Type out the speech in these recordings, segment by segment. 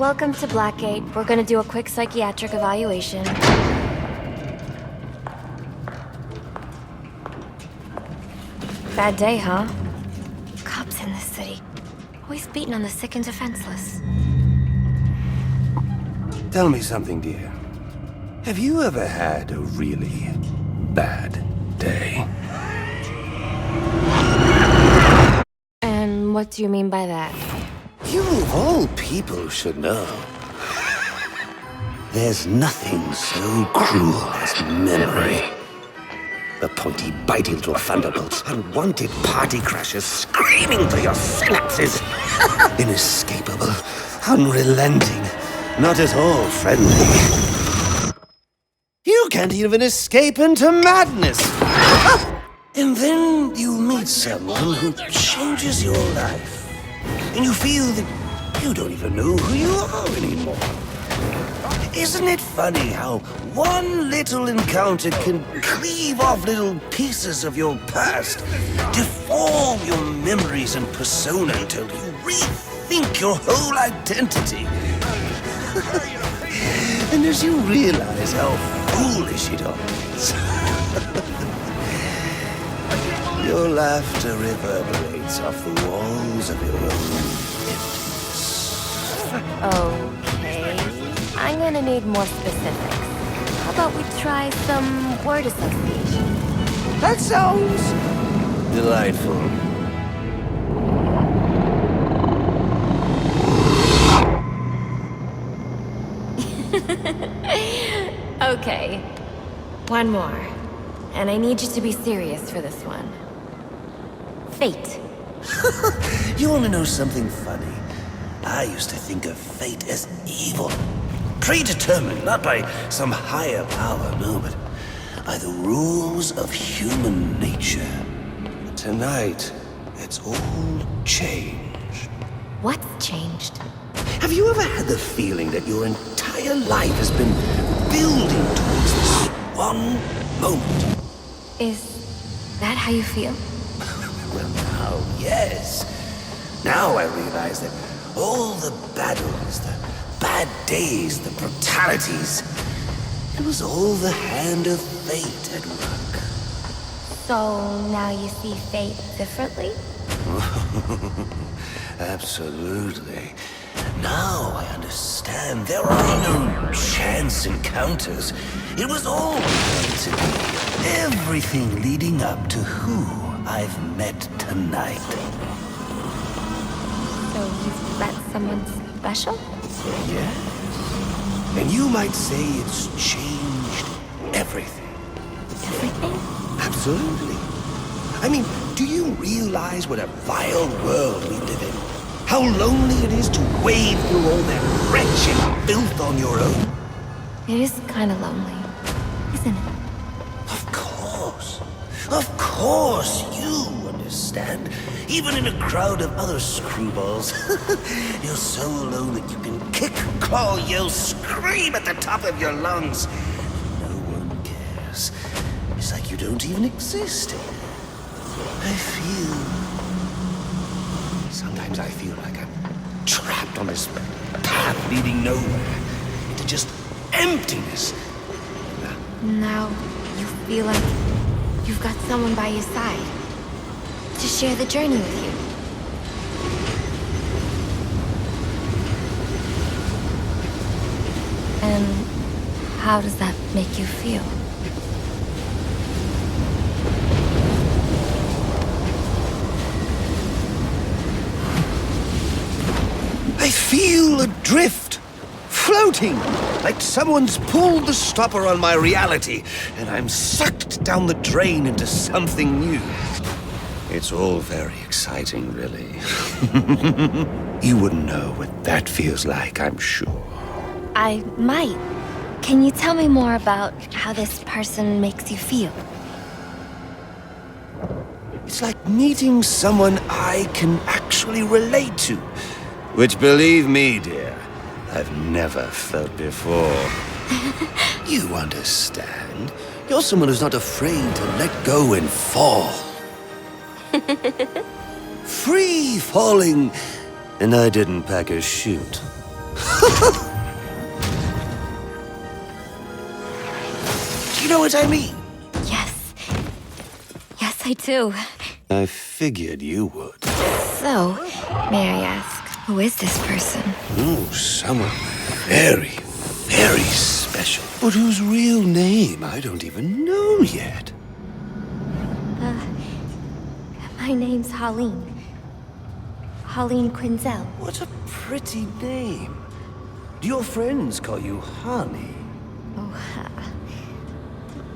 Welcome to Blackgate. We're gonna do a quick psychiatric evaluation. Bad day, huh? Cops in this city. Always beating on the sick and defenseless. Tell me something, dear. Have you ever had a really bad day? And what do you mean by that? You of all people should know. There's nothing so cruel as memory. The pointy, biting little thunderbolts, unwanted party crashers screaming through your synapses. Inescapable, unrelenting, not at all friendly. You can't even escape into madness. And then you meet someone who changes your life. And you feel that you don't even know who you are anymore. Isn't it funny how one little encounter can cleave off little pieces of your past, deform your memories and persona until you rethink your whole identity? And as you realize how foolish it all is, your laughter reverberates off the walls of your own emptiness. Okay. I'm gonna need more specifics. How about we try some word association? That sounds delightful. Okay. One more. And I need you to be serious for this one. Fate. You want to know something funny? I used to think of fate as evil. Predetermined, not by some higher power, no, but by the rules of human nature. Tonight, it's all changed. What's changed? Have you ever had the feeling that your entire life has been building towards this one moment? Is that how you feel? Well, now, yes. Now I realize that all the battles, the bad days, the brutalities, it was all the hand of fate at work. So now you see fate differently? Absolutely. Now I understand there are no chance encounters. It was all meant to be. Everything leading up to who I've met tonight. So you've met someone special? Yes. And you might say it's changed everything. Everything? Absolutely. I mean, do you realize what a vile world we live in? How lonely it is to wade through all that wretched filth on your own? It is kind of lonely, isn't it? Of course. Of course, you understand. Even in a crowd of other screwballs, you're so alone that you can kick, claw, yell, scream at the top of your lungs. No one cares. It's like you don't even exist. Sometimes I feel like I'm trapped on this path leading nowhere, into just emptiness. Now you feel like you've got someone by your side to share the journey with you. And how does that make you feel? I feel adrift, floating, like someone's pulled the stopper on my reality, and I'm sucked down the drain into something new. It's all very exciting, really. You wouldn't know what that feels like, I'm sure. I might. Can you tell me more about how this person makes you feel? It's like meeting someone I can actually relate to. Which, believe me, dear, I've never felt before. You understand? You're someone who's not afraid to let go and fall. Free falling, and I didn't pack a chute. Do you know what I mean? Yes. Yes, I do. I figured you would. So, may I ask, who is this person? Oh, someone very, very special. But whose real name I don't even know yet. My name's Holleen. Holleen Quinzel. What a pretty name. Do your friends call you Honey? Oh,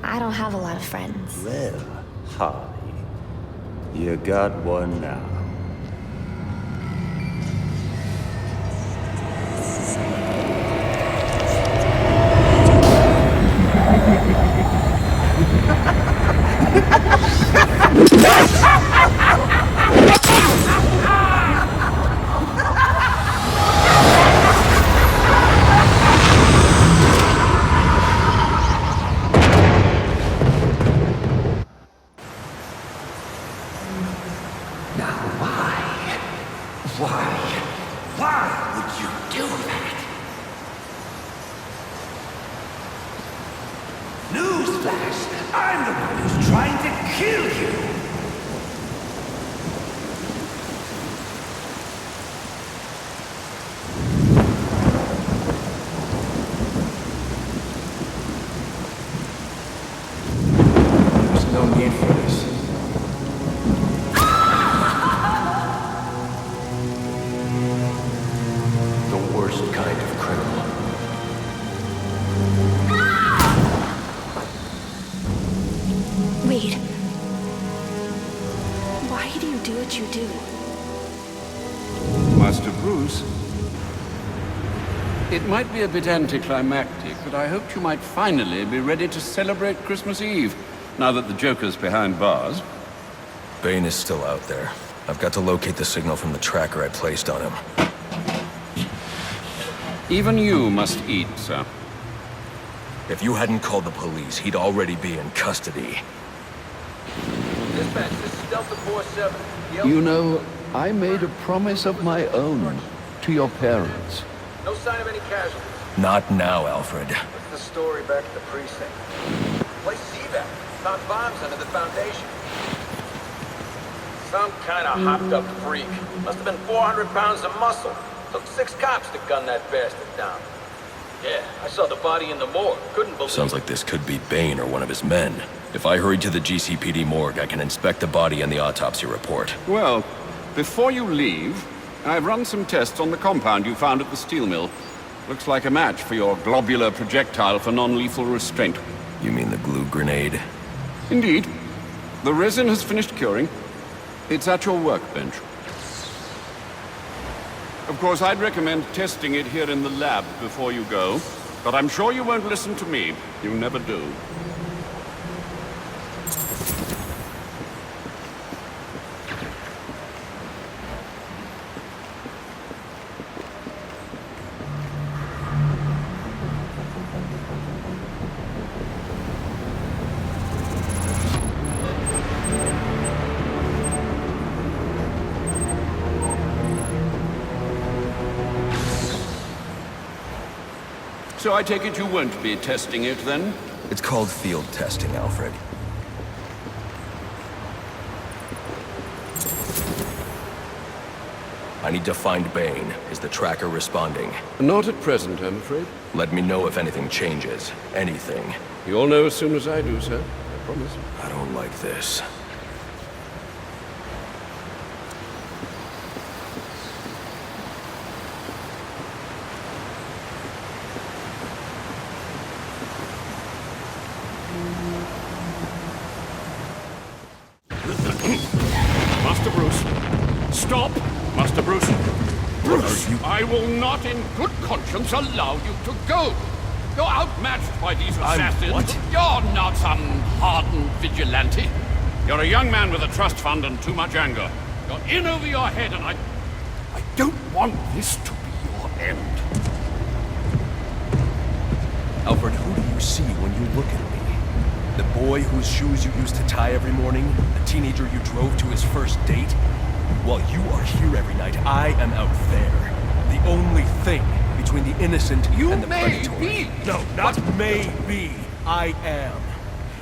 I don't have a lot of friends. Well, Honey, you got one now. Why would you do that? Newsflash! I'm the one who's trying to kill you! There's no need for this. The worst kind of criminal. Wait. Why do you do what you do? Master Bruce, it might be a bit anticlimactic, but I hoped you might finally be ready to celebrate Christmas Eve, now that the Joker's behind bars. Bane is still out there. I've got to locate the signal from the tracker I placed on him. Even you must eat, sir. If you hadn't called the police, he'd already be in custody. Dispatch, this is Delta 47. You know, I made a promise of my own to your parents. No sign of any casualties. Not now, Alfred. What's the story back at the precinct? Place CVAC. Found bombs under the foundation. Some kind of hopped-up freak. Must have been 400 pounds of muscle. Took 6 cops to gun that bastard down. Yeah, I saw the body in the morgue. Couldn't believe Sounds like this could be Bane or one of his men. If I hurry to the GCPD morgue, I can inspect the body and the autopsy report. Well, before you leave, I've run some tests on the compound you found at the steel mill. Looks like a match for your globular projectile for non-lethal restraint. You mean the glue grenade? Indeed. The resin has finished curing. It's at your workbench. Of course, I'd recommend testing it here in the lab before you go, but I'm sure you won't listen to me. You never do. So I take it you won't be testing it, then? It's called field testing, Alfred. I need to find Bane. Is the tracker responding? Not at present, I'm afraid. Let me know if anything changes. Anything. You'll know as soon as I do, sir. I promise. I don't like this. Master Bruce. Stop! Master Bruce. Bruce, I will not in good conscience allow you to go. You're outmatched by these assassins. What? You're not some hardened vigilante. You're a young man with a trust fund and too much anger. You're in over your head, and I don't want this to be your end. Alfred, who do you see when you look at me? The boy whose shoes you used to tie every morning? The teenager you drove to his first date? While you are here every night, I am out there. The only thing between between the innocent You and the may predatory. be, No, not may be. I am.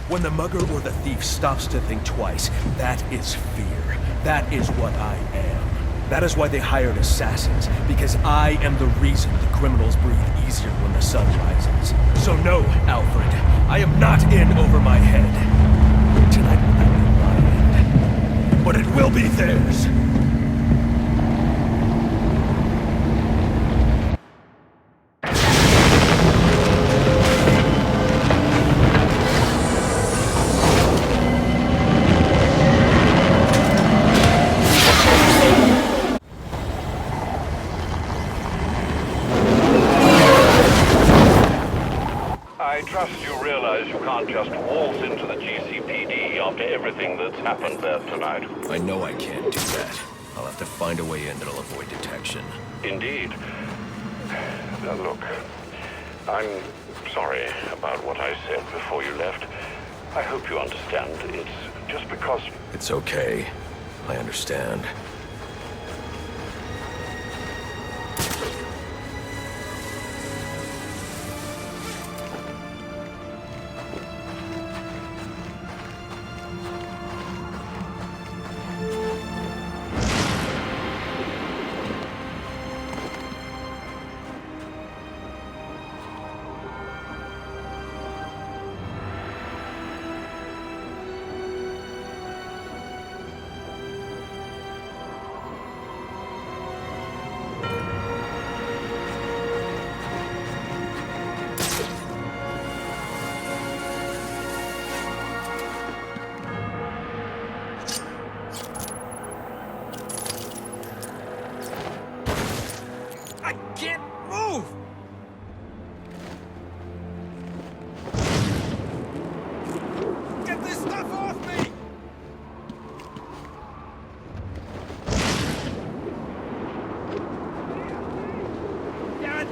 When the mugger or the thief stops to think twice, that is fear. That is what I am. That is why they hired assassins, because I am the reason the criminals breathe easier when the sun rises. So no, Alfred, I am not in over my head. Tonight will not be my end, but it will be theirs. I trust you realize you can't just waltz into the GCPD after everything that's happened there tonight. I know I can't do that. I'll have to find a way in that'll avoid detection. Indeed. Now look, I'm sorry about what I said before you left. I hope you understand. It's just because... It's okay. I understand.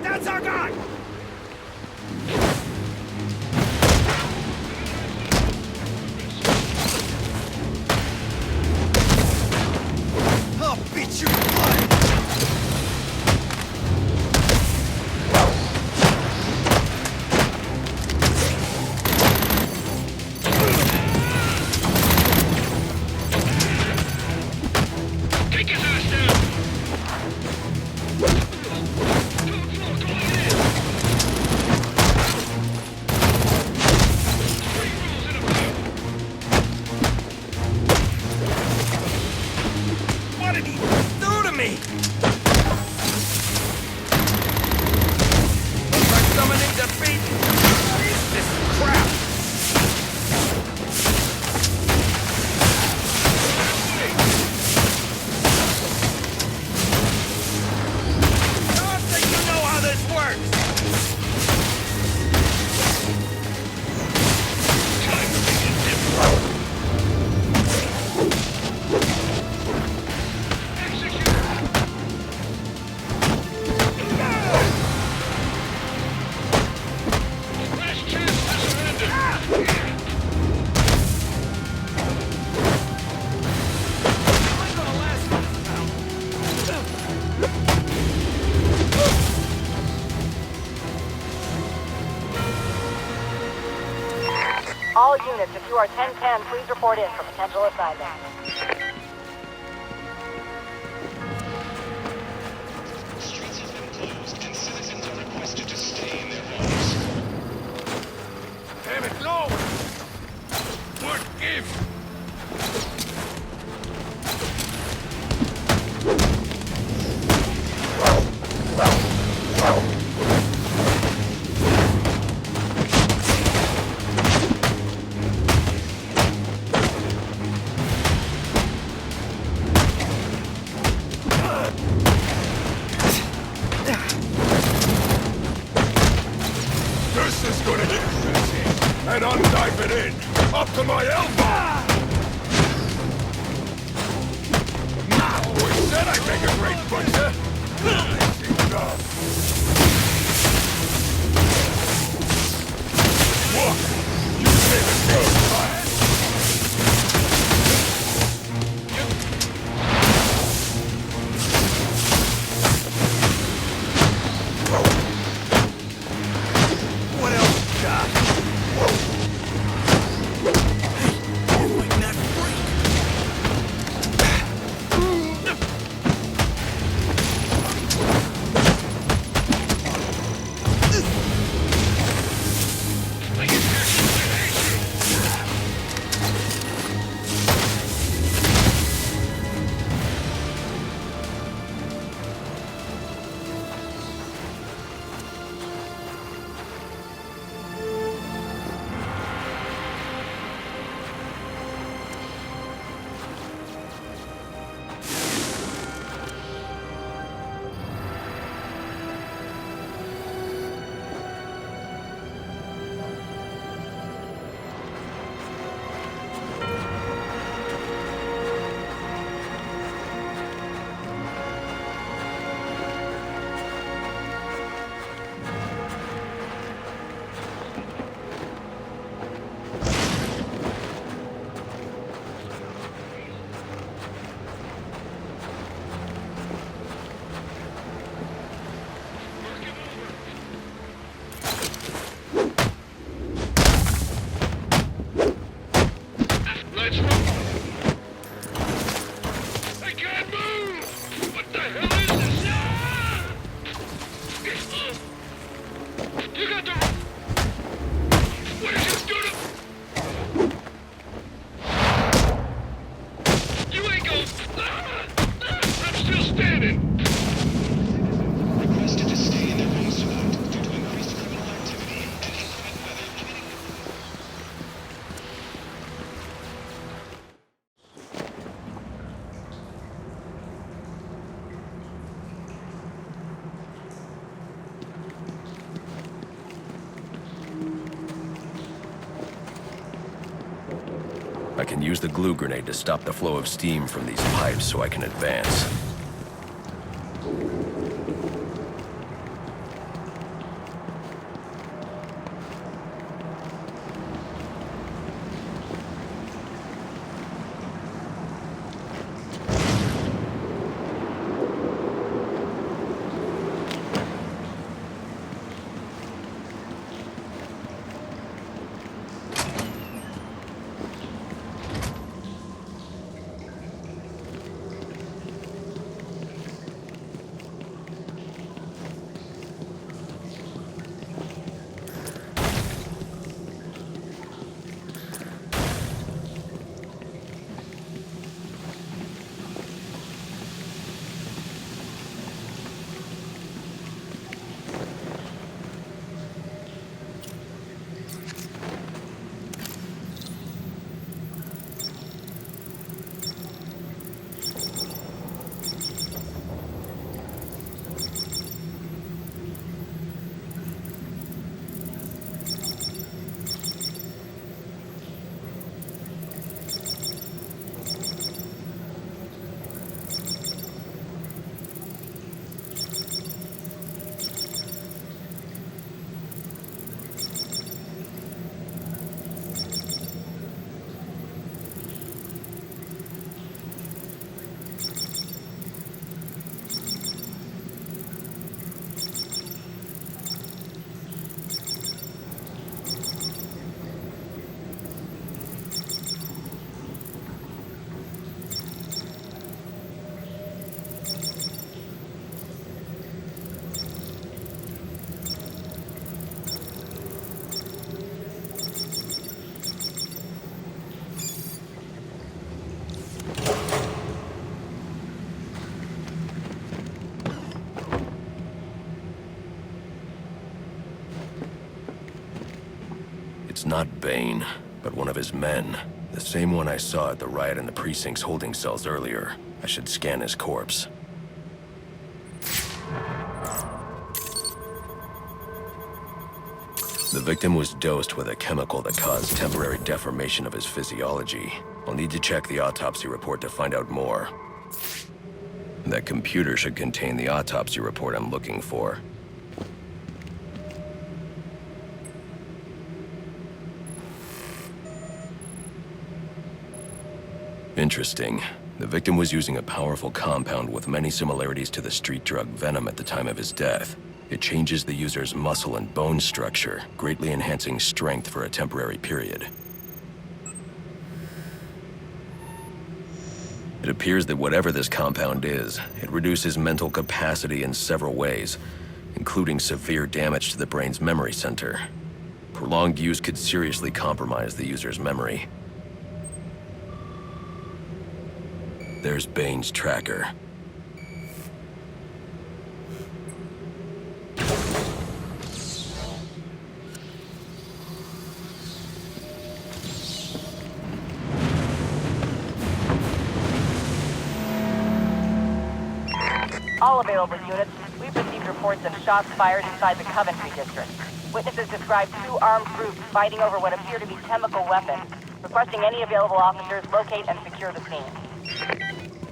That's our guy! I'll beat you blood! Take his ass down! What did he do to me? Looks like someone needs a beating. What is this crap? I don't think you know how this works. Last chance to surrender! All units, if you are 1010, please report in for potential assignment. Streets have been closed and citizens are requested to stay in their homes. Damn it, no! What if? This is gonna get messy. And I'm diving in, up to my elbow! Always said I'd make a great butcher! Look! You say the same fire! Let's move! I can't move! What the hell is this? Ah! You got the... What did you do to... You ain't going... I'm still standing! Requested to stay in their home spot due to increased criminal activity and inclement weather limiting... I can use the glue grenade to stop the flow of steam from these pipes so I can advance. It's not Bane, but one of his men. The same one I saw at the riot in the precinct's holding cells earlier. I should scan his corpse. The victim was dosed with a chemical that caused temporary deformation of his physiology. I'll need to check the autopsy report to find out more. That computer should contain the autopsy report I'm looking for. Interesting. The victim was using a powerful compound with many similarities to the street drug Venom at the time of his death. It changes the user's muscle and bone structure, greatly enhancing strength for a temporary period. It appears that whatever this compound is, it reduces mental capacity in several ways, including severe damage to the brain's memory center. Prolonged use could seriously compromise the user's memory. There's Bane's tracker. All available units, we've received reports of shots fired inside the Coventry district. Witnesses describe two armed groups fighting over what appear to be chemical weapons. Requesting any available officers locate and secure the scene.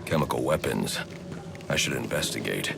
Chemical weapons. I should investigate.